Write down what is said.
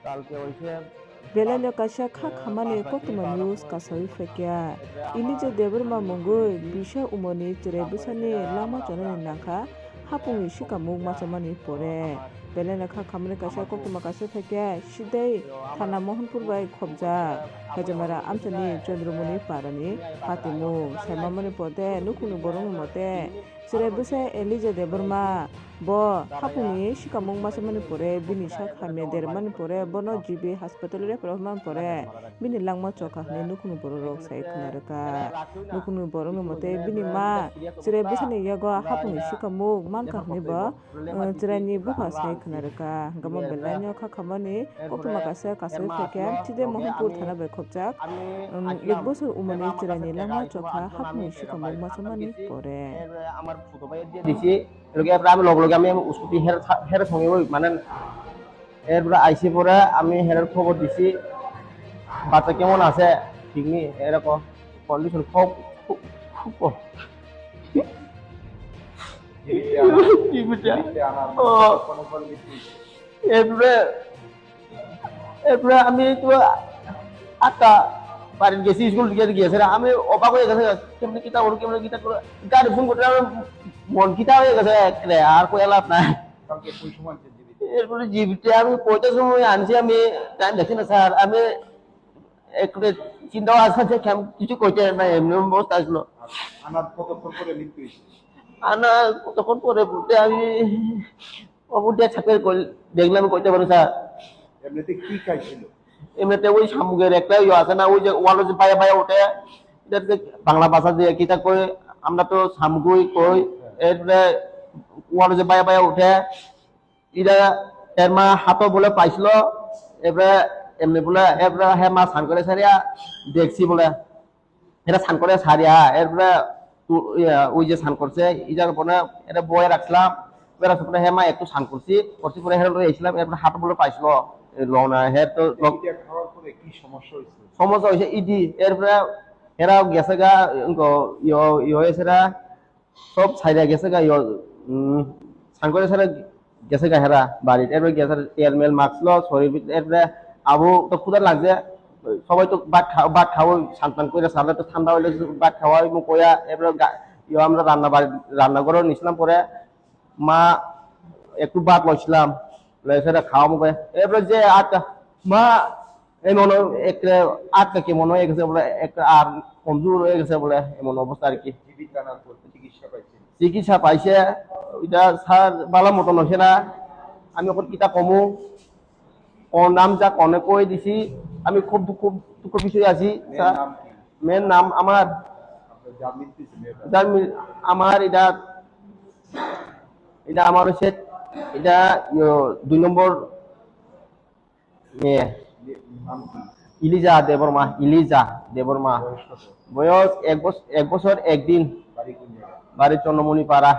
কালকে হইছে Belanda kasha kha khamani kokuma news kasawi fekya ilije debrma mungui bisha umoni tere busani lama chonani nakha hapungi shikamu machamani pore Belanda kha khamani kasha kokuma kasha fekya shidai thana mohanpur bai khobja hajamara amchani chandramani parani hatimu samamani pode nukunu borong mote tere busa ilije debrma bo hapungi shikamung machamani pore bini shakha medermani pore bono jibi hospital re proman pore bini langma choka ne nukunu borok sai khunaraka nukunu borong mote bini ma chire bisani yago hapungi shikamung manka ne ba chirani buha sai khunaraka gamo belanyo kha khamani kokuma kasa kasa feke tide mohanpur thana bai khopjak ek bosor umani chirani langma choka hapungi shikamung machamani pore আমার ছোট ভাইয়ের দিয়ে দিছি এরকে আমি লগে আমি scooty হের সঙ্গে মানে এরপরে আইসি পরে আমি হেরের খবর দিছি বাচ্চা কেমন আছে ঠিক নেই এরকম কন্ডিশন খুব খুব এরপরে আমি তো আটটা বাড়ির গেছি স্কুল গিয়েছে আমি অবাক হয়ে গেছে কেমনি কিতা ওর কেমনি কিতা করে গাড়ি ফোন করতে মন কিতা হয়ে গেছে আর কই লাভ নাই এরপরে জিবিতে আমি কয়টা সময় আনছি আমি টাইম দেখি না স্যার আমি একটু চিন্তা আছে কিছু কইতে নাই এমনি অবস্থা আসলো আনা কতক্ষণ পরে মৃত্যু হয়েছে আনা কতক্ষণ পরে বলতে আমি অবুটিয়া ছাপের দেখলাম কইতে পারো স্যার এমনিতে কি খাইছিল এমনিতে ওই শামুকের একটা আছে না ওই যে ওয়ালো যে পায়া পায়া ওঠে এটাকে বাংলা ভাষা দিয়ে কিতা কই আমরা তো শামুকই কই এরপরে ওয়ালো যে পায়া পায়া ওঠে এটা এর মা হাতও বলে পাইছিল এবারে এমনি বলে এরপরে হ্যাঁ মা স্নান করে সারিয়া দেখছি বলে এটা স্নান করে সারিয়া এরপরে ওই যে স্নান করছে ইজার পরে এটা বয়ে রাখলাম বেড়ার পরে হ্যাঁ মা একটু স্নান করছি পরে হ্যাঁ এসেছিলাম এরপরে হাতও বলে পাইছিল লনা হ্যাঁ তো খাওয়ার পরে কি সমস্যা হয়েছে ইডি এরপরে এরা গেছে গা হয়েছে সব ছাইরা গেছে গা স্নান করে সারা গেছে গা হেরা বাড়ির এরপরে গেছে তেলমেল মাখলো শরীর এরপরে আবু তো ক্ষুধা লাগছে সবাই তো ভাত খাওয়া স্নান করে সারলে তো ঠান্ডা হইলে ভাত খাওয়া কয়া এরপরে আমরা রান্নাঘরে নিছিলাম পরে মা একটু ভাত লইছিলাম সেটা খাওয়া মুখে এরপরে যে আটটা মা এমন আটটা কেমন হয়ে গেছে বলে একটা আর কমজোর হয়ে গেছে বলে এমন অবস্থা আর কি চিকিৎসা পাইছে এটা স্যার ভালো মতো নছে না আমি ওপর কিতা কমু ওর নাম যা কনে কই দিছি আমি খুব দুঃখ বিষয় আছি মেন নাম আমার আমার এটা আমার হচ্ছে এটা 2 নম্বর মেয়ে ইলিজা দেবরমা বয়স 1 বছর 1 দিন বাড়ি চন্দ্রমণি পাড়া